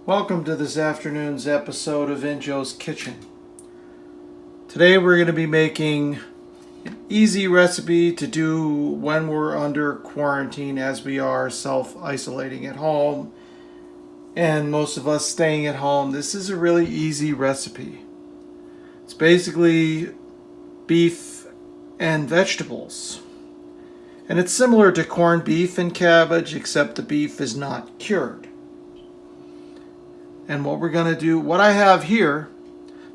Welcome to this afternoon's episode of In Joe's Kitchen. Today we're going to be making an easy recipe to do when we're under quarantine, as we are self-isolating at home and most of us staying at home. This is a really easy recipe. It's basically beef and vegetables. And it's similar to corned beef and cabbage, except the beef is not cured. And what we're going to do, what I have here,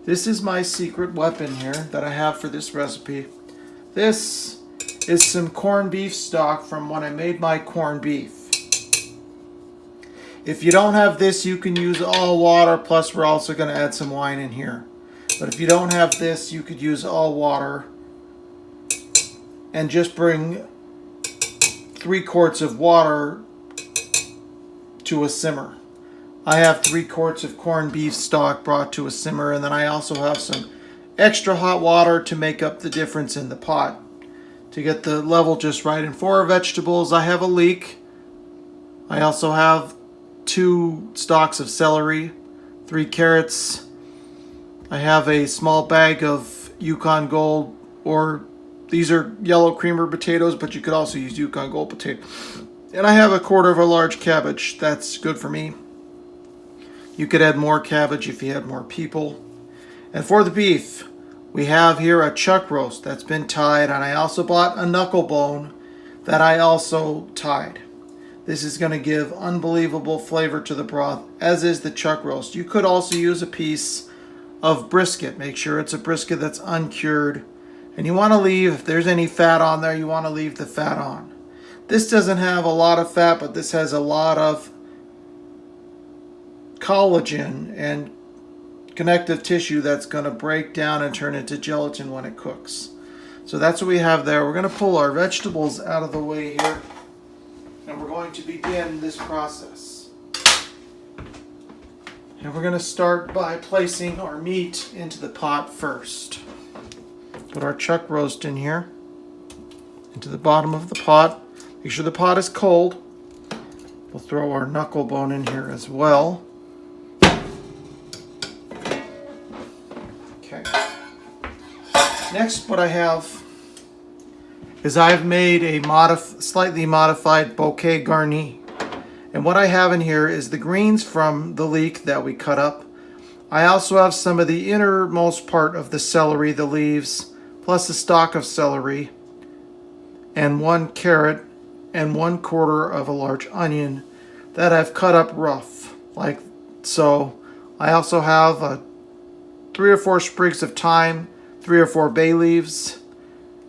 this is my secret weapon here that I have for this recipe. This is some corned beef stock from when I made my corned beef. If you don't have this, you can use all water, plus we're also going to add some wine in here. But if you don't have this, you could use all water and just bring 3 quarts of water to a simmer. I have 3 quarts of corned beef stock brought to a simmer, and then I also have some extra hot water to make up the difference in the pot to get the level just right. And for our vegetables, I have a leek. I also have 2 stalks of celery, 3 carrots. I have a small bag of Yukon Gold, or these are yellow creamer potatoes, but you could also use Yukon Gold potato. And I have a quarter of a large cabbage. That's good for me. You could add more cabbage if you had more people. And for the beef, we have here a chuck roast that's been tied, and I also bought a knuckle bone that I also tied. This is going to give unbelievable flavor to the broth, as is the chuck roast. You could also use a piece of brisket. Make sure it's a brisket that's uncured. And you want to leave, if there's any fat on there, you want to leave the fat on. This doesn't have a lot of fat, but this has a lot of collagen and connective tissue that's going to break down and turn into gelatin when it cooks. So that's what we have there. We're going to pull our vegetables out of the way here, and we're going to begin this process. And we're going to start by placing our meat into the pot first. Put our chuck roast in here, into the bottom of the pot. Make sure the pot is cold. We'll throw our knuckle bone in here as well. Okay. Next, what I have is I've made a slightly modified bouquet garni. And what I have in here is the greens from the leek that we cut up. I also have some of the innermost part of the celery, the leaves, plus a stalk of celery, and 1 carrot, and 1/4 of a large onion that I've cut up rough, like so. I also have 3 or 4 sprigs of thyme, 3 or 4 bay leaves,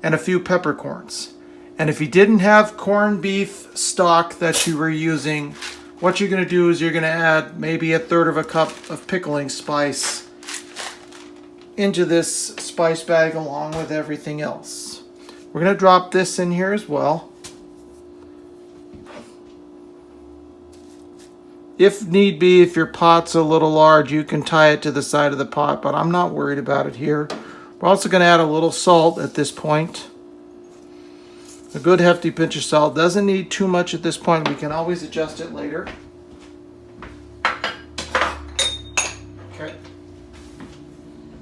and a few peppercorns. And if you didn't have corned beef stock that you were using, what you're going to do is you're going to add maybe 1/3 of a cup of pickling spice into this spice bag along with everything else. We're going to drop this in here as well. If need be, if your pot's a little large, you can tie it to the side of the pot, but I'm not worried about it here. We're also going to add a little salt at this point. A good hefty pinch of salt. Doesn't need too much at this point. We can always adjust it later. Okay.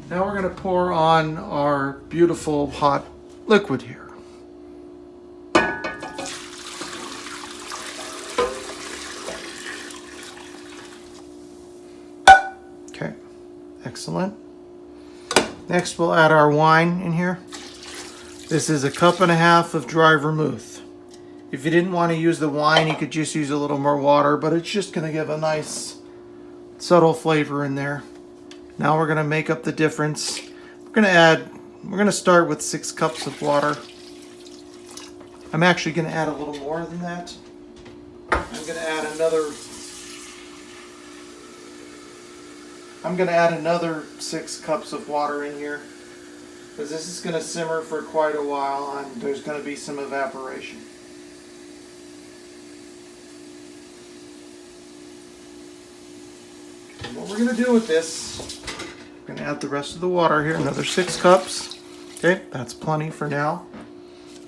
Now we're going to pour on our beautiful hot liquid here. Okay, excellent. Next we'll add our wine in here. This is 1.5 cups of dry vermouth. If you didn't want to use the wine, you could just use a little more water, but it's just going to give a nice subtle flavor in there. Now we're going to make up the difference. We're going to start with 6 cups of water. I'm actually going to add a little more than that. I'm going to add another 6 cups of water in here, because this is going to simmer for quite a while and there's going to be some evaporation. And what we're going to do with this, we're going to add the rest of the water here, another 6 cups. Okay, that's plenty for now.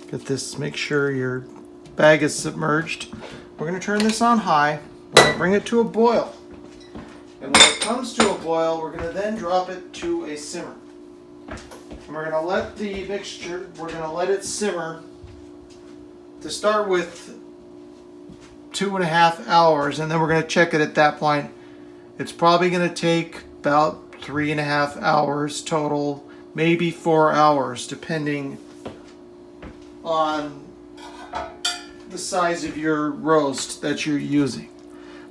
Get this, make sure your bag is submerged. We're going to turn this on high. We're going to bring it to a boil. And when it comes to a boil, we're going to then drop it to a simmer. And we're going to let the mixture, we're going to let it simmer to start with 2.5 hours, and then we're going to check it at that point. It's probably going to take about 3.5 hours total, maybe 4 hours, depending on the size of your roast that you're using.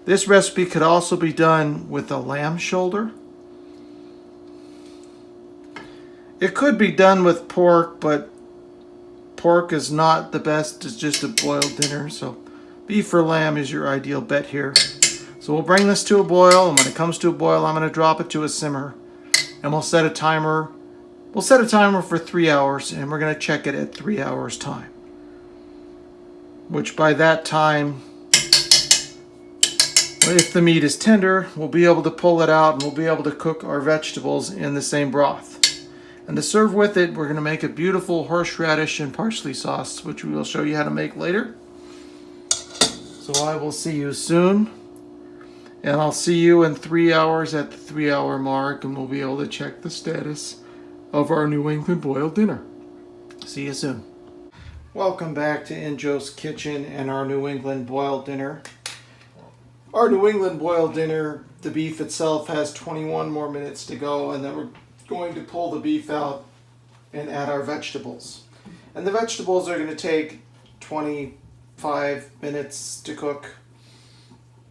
This recipe could also be done with a lamb shoulder. It could be done with pork, but pork is not the best. It's just a boiled dinner, so beef or lamb is your ideal bet here. So we'll bring this to a boil, and when it comes to a boil, I'm going to drop it to a simmer, and we'll set a timer. We'll set a timer for 3 hours, and we're going to check it at 3 hours time. Which by that time, if the meat is tender, we'll be able to pull it out and we'll be able to cook our vegetables in the same broth. And to serve with it, we're going to make a beautiful horseradish and parsley sauce, which we will show you how to make later. So I will see you soon. And I'll see you in 3 hours at the 3 hour mark, and we'll be able to check the status of our New England boiled dinner. See you soon. Welcome back to Injo's Kitchen and our New England boiled dinner. Our New England boiled dinner, the beef itself has 21 more minutes to go, and then we're going to pull the beef out and add our vegetables. And the vegetables are going to take 25 minutes to cook.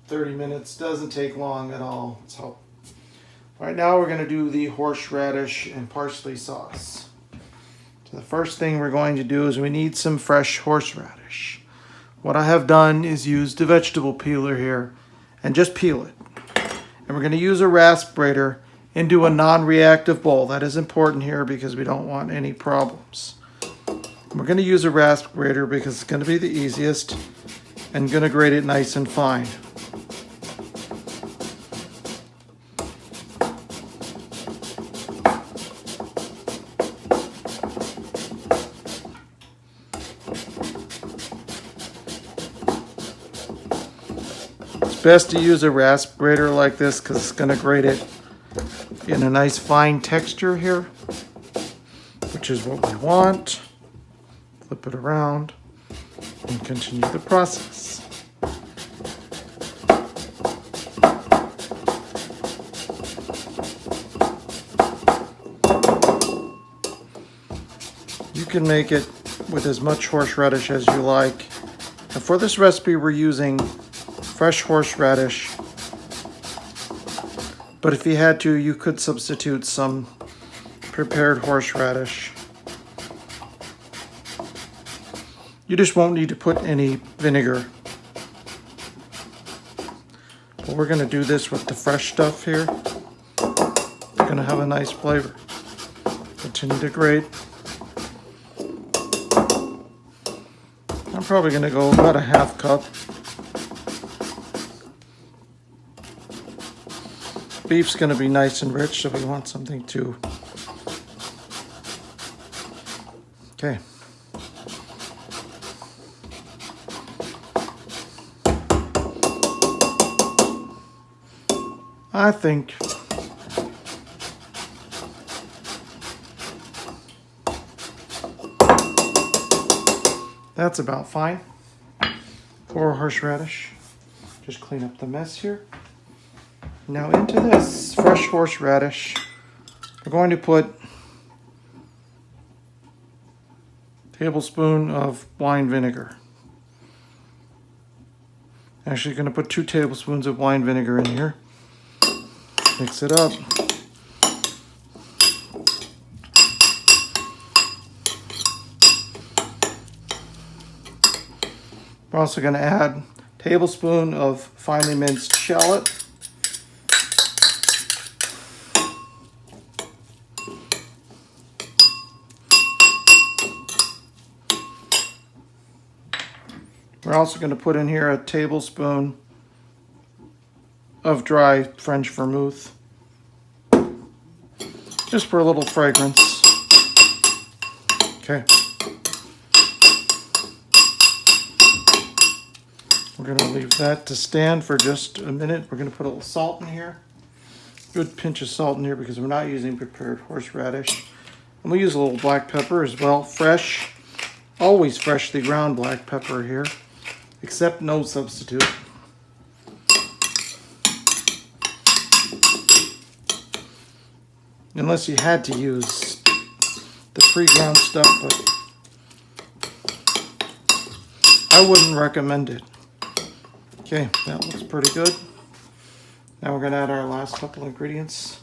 30 minutes doesn't take long at all. So right now we're going to do the horseradish and parsley sauce. So the first thing we're going to do is we need some fresh horseradish. What I have done is use the vegetable peeler here and just peel it. And we're going to use a rasp grater into a non-reactive bowl. That is important here because we don't want any problems. We're going to use a rasp grater because it's going to be the easiest and going to grate it nice and fine. It's best to use a rasp grater like this because it's going to grate it in a nice fine texture here, which is what we want. Flip it around and continue the process. You can make it with as much horseradish as you like. And for this recipe, we're using fresh horseradish. But if you had to, you could substitute some prepared horseradish. You just won't need to put any vinegar. But we're going to do this with the fresh stuff here. It's going to have a nice flavor. Continue to grate. I'm probably going to go about a half cup. Beef's going to be nice and rich, so we want something to... Okay. I think that's about fine for horseradish. Just clean up the mess here. Now into this fresh horseradish, we're going to put a tablespoon of wine vinegar. Actually, going to put 2 tablespoons of wine vinegar in here. Mix it up. We're also going to add a tablespoon of finely minced shallot. We're also going to put in here a tablespoon of dry French vermouth, just for a little fragrance. Okay. We're going to leave that to stand for just a minute. We're going to put a little salt in here. Good pinch of salt in here because we're not using prepared horseradish. And we'll use a little black pepper as well. Fresh, always freshly ground black pepper here, except no substitute. Unless you had to use the pre-ground stuff, but I wouldn't recommend it. Okay, that looks pretty good. Now we're going to add our last couple ingredients.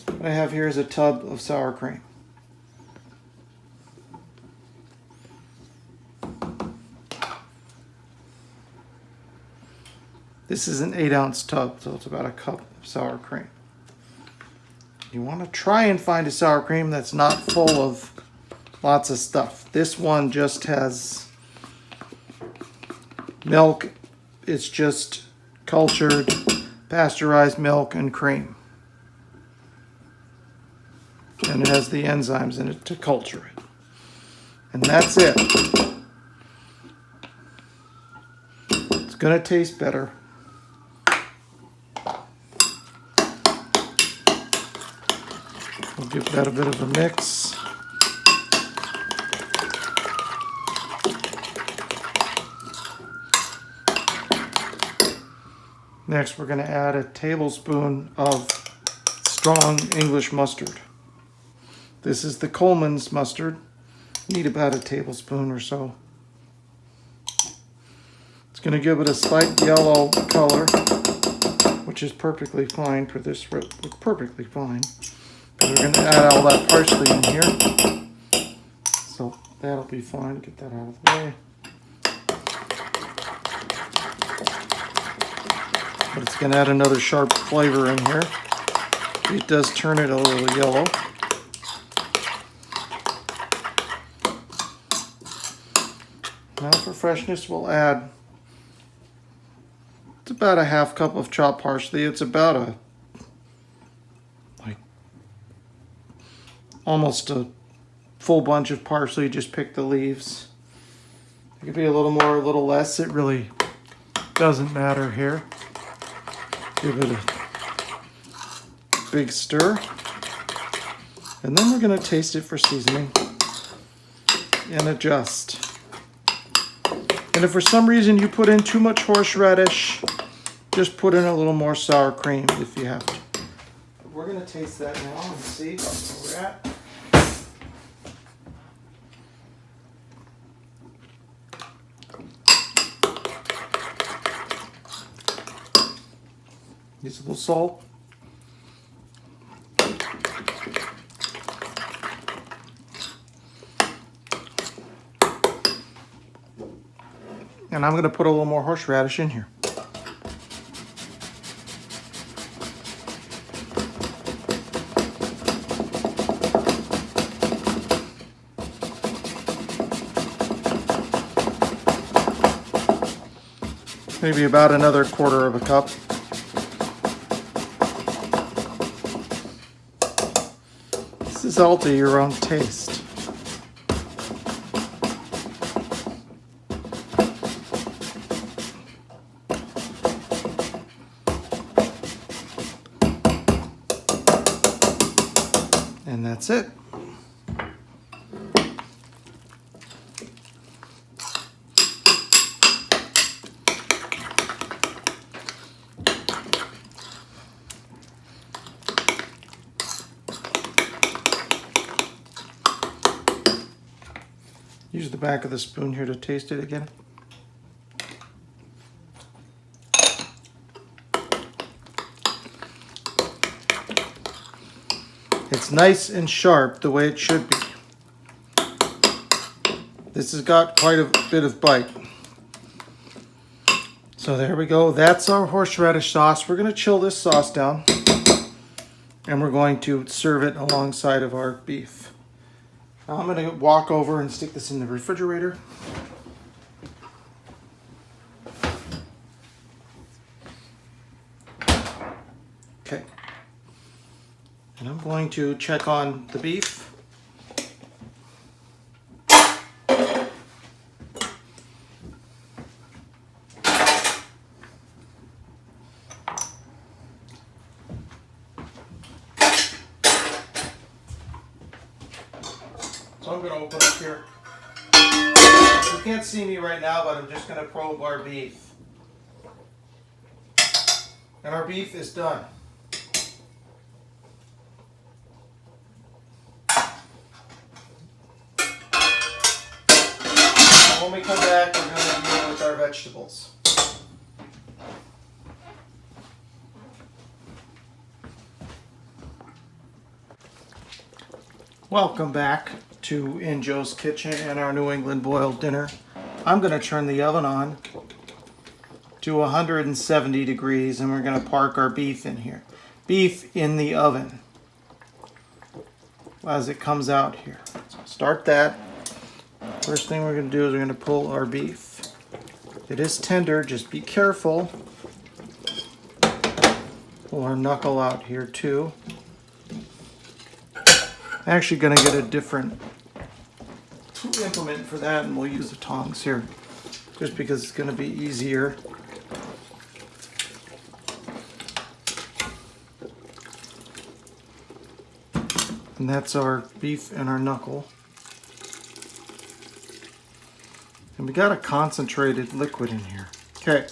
What I have here is a tub of sour cream. This is an 8-ounce tub, so it's about a cup of sour cream. You want to try and find a sour cream that's not full of lots of stuff. This one just has milk. It's just cultured, pasteurized milk and cream. And it has the enzymes in it to culture it. And that's it. It's going to taste better. We'll give that a bit of a mix. Next, we're going to add a tablespoon of strong English mustard. This is the Coleman's mustard. You need about a tablespoon or so. It's going to give it a slight yellow color, which is perfectly fine for this. Perfectly fine. But we're going to add all that parsley in here. So that'll be fine. Get that out of the way. But it's going to add another sharp flavor in here. It does turn it a little yellow. Now for freshness, we'll add, it's about a half cup of chopped parsley. It's about almost a full bunch of parsley. Just pick the leaves. It could be a little more, a little less. It really doesn't matter here. Give it a big stir. And then we're going to taste it for seasoning and adjust. And if for some reason you put in too much horseradish, just put in a little more sour cream if you have to. But we're going to taste that now and see where we're at. Use a little salt. And I'm going to put a little more horseradish in here. Maybe about another quarter of a cup. This is all to your own taste. And that's it. Use the back of the spoon here to taste it again. It's nice and sharp the way it should be. This has got quite a bit of bite. So there we go. That's our horseradish sauce. We're going to chill this sauce down and we're going to serve it alongside of our beef. Now I'm going to walk over and stick this in the refrigerator. Okay. And I'm going to check on the beef. going to open up here. You can't see me right now, but I'm just going to probe our beef. And our beef is done. And when we come back, we're going to deal with our vegetables. Welcome back to In Joe's Kitchen and our New England boiled dinner. I'm going to turn the oven on to 170 degrees and we're going to park our beef in here. Beef in the oven as it comes out here. So start that. First thing we're going to do is we're going to pull our beef. It is tender, just be careful. Pull our knuckle out here too. I'm actually going to get a different tool implement for that, and we'll use the tongs here just because it's going to be easier. And that's our beef and our knuckle. And we got a concentrated liquid in here. Okay.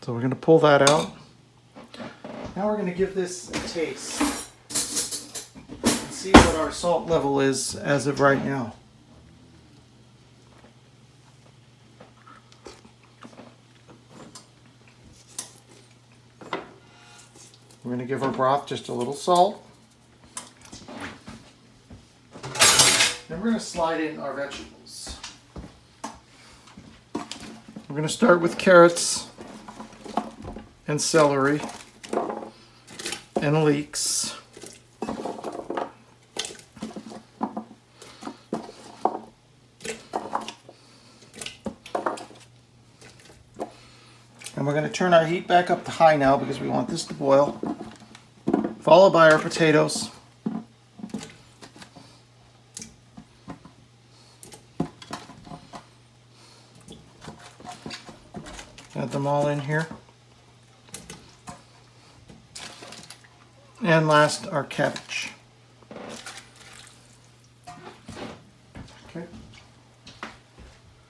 So we're going to pull that out. Now we're going to give this a taste and see what our salt level is as of right now. We're going to give our broth just a little salt. Then we're going to slide in our vegetables. We're going to start with carrots and celery and leeks. And we're going to turn our heat back up to high now because we want this to boil. Followed by our potatoes. Add them all in here. And last, our cabbage. Okay.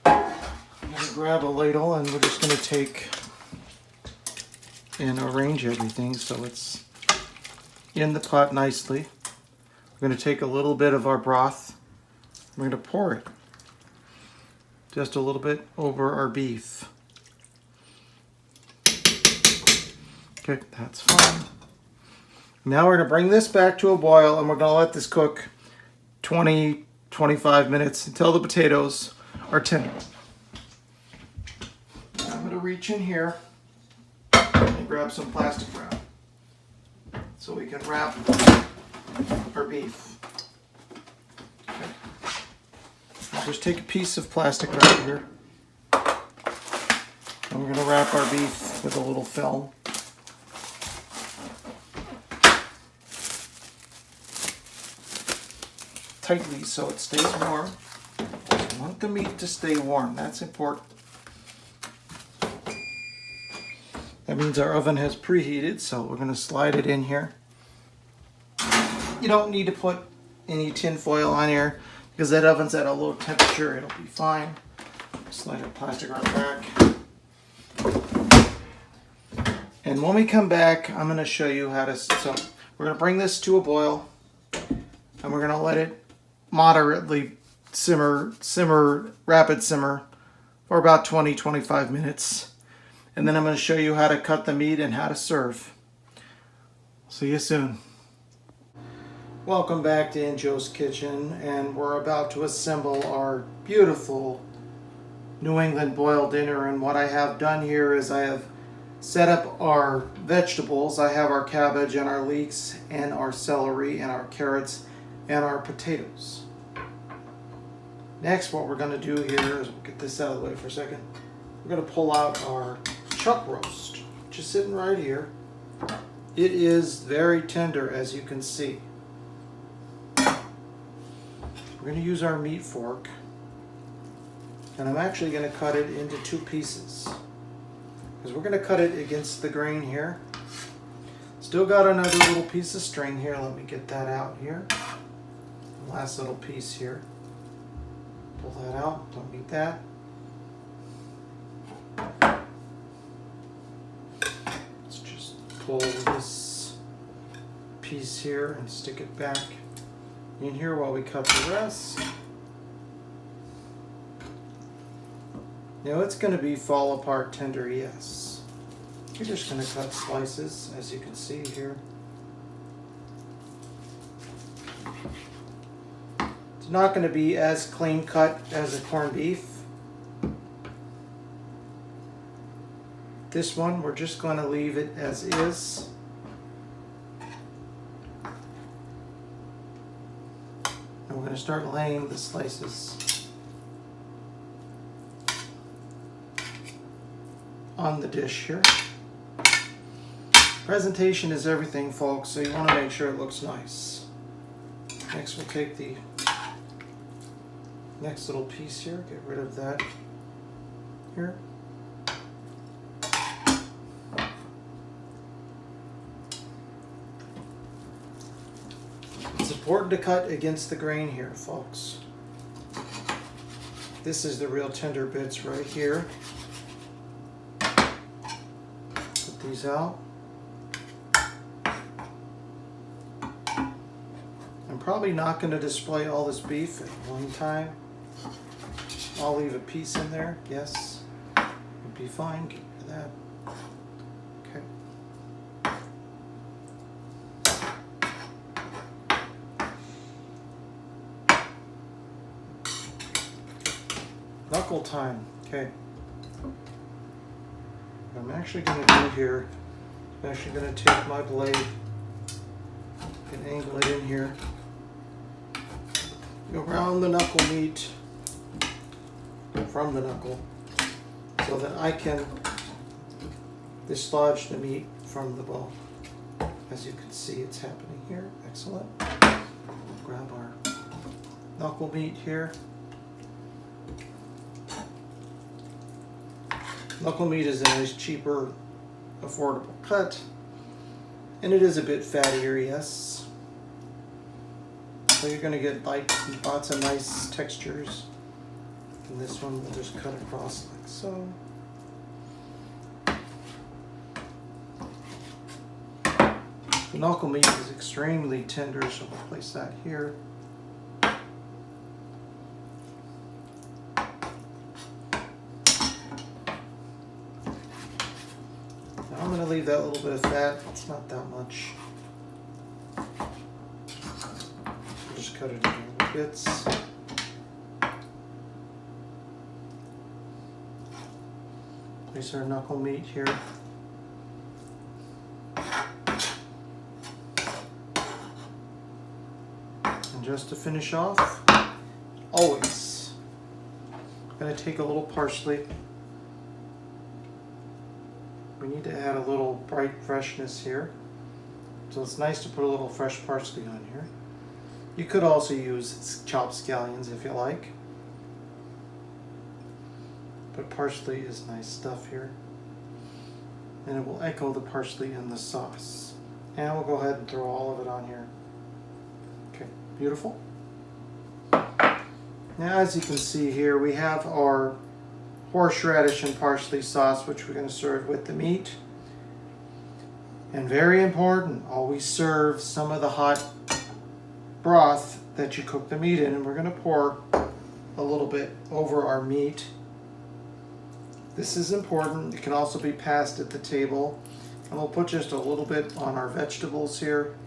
I'm going to grab a ladle and we're just going to take and arrange everything so it's in the pot nicely. We're going to take a little bit of our broth. We're going to pour it just a little bit over our beef. Okay, that's fine. Now we're going to bring this back to a boil and we're going to let this cook 20-25 minutes until the potatoes are tender. I'm going to reach in here and grab some plastic wrap so we can wrap our beef. Okay. I'll just take a piece of plastic wrap here and we're going to wrap our beef with a little film. Tightly so it stays warm. You want the meat to stay warm, that's important. That means our oven has preheated, so we're going to slide it in here. You don't need to put any tin foil on here because that oven's at a low temperature, it'll be fine. Slide our plastic wrap back. And when we come back, I'm going to show you how to, so we're going to bring this to a boil and we're going to let it moderately simmer, rapid simmer for about 20-25 minutes. And then I'm going to show you how to cut the meat and how to serve. See you soon. Welcome back to In Joe's Kitchen, and we're about to assemble our beautiful New England boiled dinner. And what I have done here is I have set up our vegetables. I have our cabbage and our leeks and our celery and our carrots and our potatoes. Next, what we're going to do here is, we'll get this out of the way for a second. We're going to pull out our chuck roast, which is sitting right here. It is very tender, as you can see. We're going to use our meat fork, and I'm actually going to cut it into two pieces. because we're going to cut it against the grain here. Still got another little piece of string here. Let me get that out here. Last little piece here. Pull that out. Don't need that. Let's just pull this piece here and stick it back in here while we cut the rest. Now it's going to be fall apart tender, yes. You're just going to cut slices, as you can see here. It's not going to be as clean cut as a corned beef. This one, we're just going to leave it as is. And we're going to start laying the slices on the dish here. Presentation is everything, folks, so you want to make sure it looks nice. Next, we'll take the next little piece here, get rid of that here. It's important to cut against the grain here, folks. This is the real tender bits right here. Put these out. I'm probably not going to display all this beef at one time. I'll leave a piece in there, yes. Would be fine, get rid of that. Okay. Knuckle time, okay. What I'm actually going to do here, I'm actually going to take my blade and angle it in here. Go around the knuckle meat from the knuckle so that I can dislodge the meat from the bone. As you can see, it's happening here. Excellent. We'll grab our knuckle meat here. Knuckle meat is a nice, cheaper, affordable cut. And it is a bit fattier, yes. So you're going to get lots of nice textures. And this one we'll just cut across like so. The knuckle meat is extremely tender, so we'll place that here. Now I'm going to leave that little bit of fat. It's not that much. Just cut it into little bits. Place our knuckle meat here. And just to finish off, always going to take a little parsley. We need to add a little bright freshness here. So it's nice to put a little fresh parsley on here. You could also use chopped scallions if you like. But parsley is nice stuff here. And it will echo the parsley in the sauce. And we'll go ahead and throw all of it on here. Okay, beautiful. Now as you can see here, we have our horseradish and parsley sauce, which we're going to serve with the meat. And very important, always serve some of the hot broth that you cook the meat in, and we're going to pour a little bit over our meat. This is important. It can also be passed at the table, and we'll put just a little bit on our vegetables here.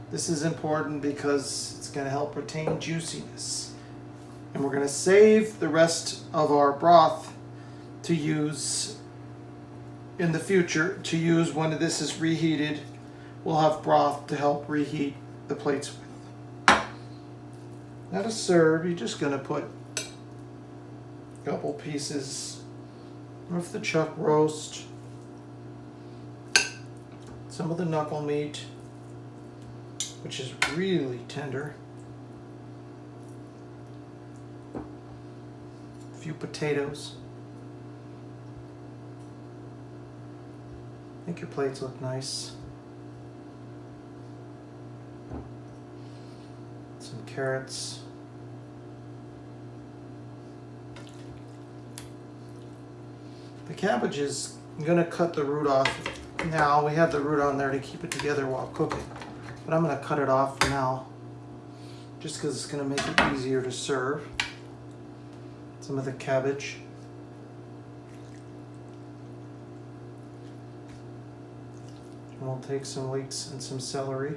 This is important because it's going to help retain juiciness, and we're going to save the rest of our broth to use in the future, to use when this is reheated. We'll have broth to help reheat the plates with. Now to serve, you're just going to put a couple pieces of the chuck roast, some of the knuckle meat, which is really tender, a few potatoes, Make your plates look nice. Some carrots. The cabbages, I'm going to cut the root off now. We have the root on there to keep it together while cooking. But I'm going to cut it off now, just because it's going to make it easier to serve. Some of the cabbage. And we'll take some leeks and some celery.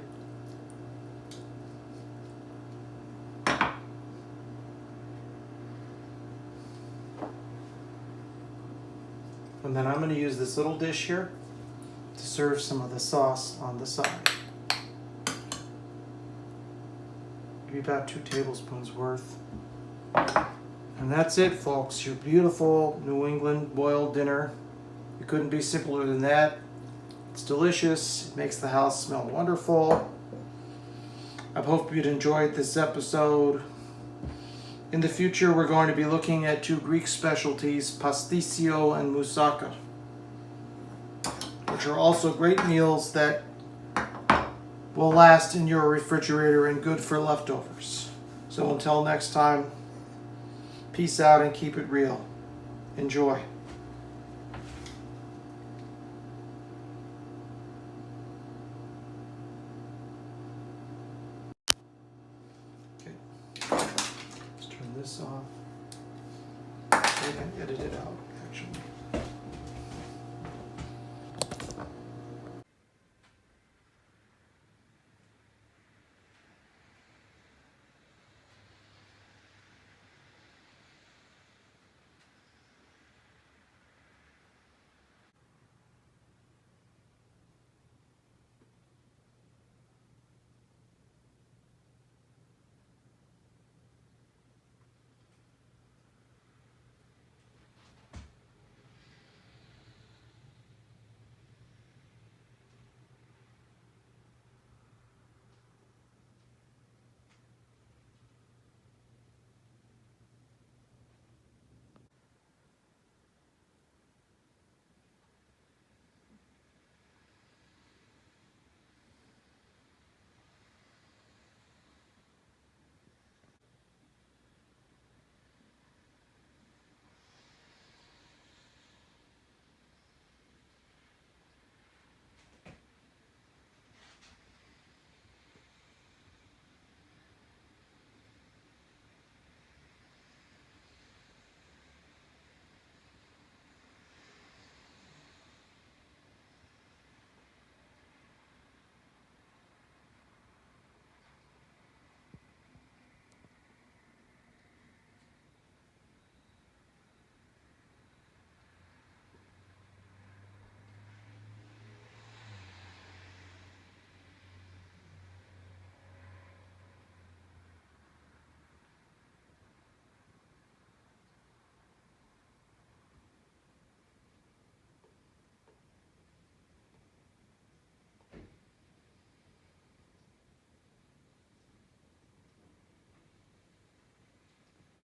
And then I'm going to use this little dish here to serve some of the sauce on the side. Maybe about 2 tablespoons worth. And that's it, folks. Your beautiful New England boiled dinner. It couldn't be simpler than that. It's delicious. It makes the house smell wonderful. I hope you'd enjoyed this episode. In the future, we're going to be looking at 2 Greek specialties, pastisio and moussaka, which are also great meals that will last in your refrigerator and good for leftovers. So until next time, peace out and keep it real. Enjoy. Okay. Let's turn this off. I can edit it out, actually.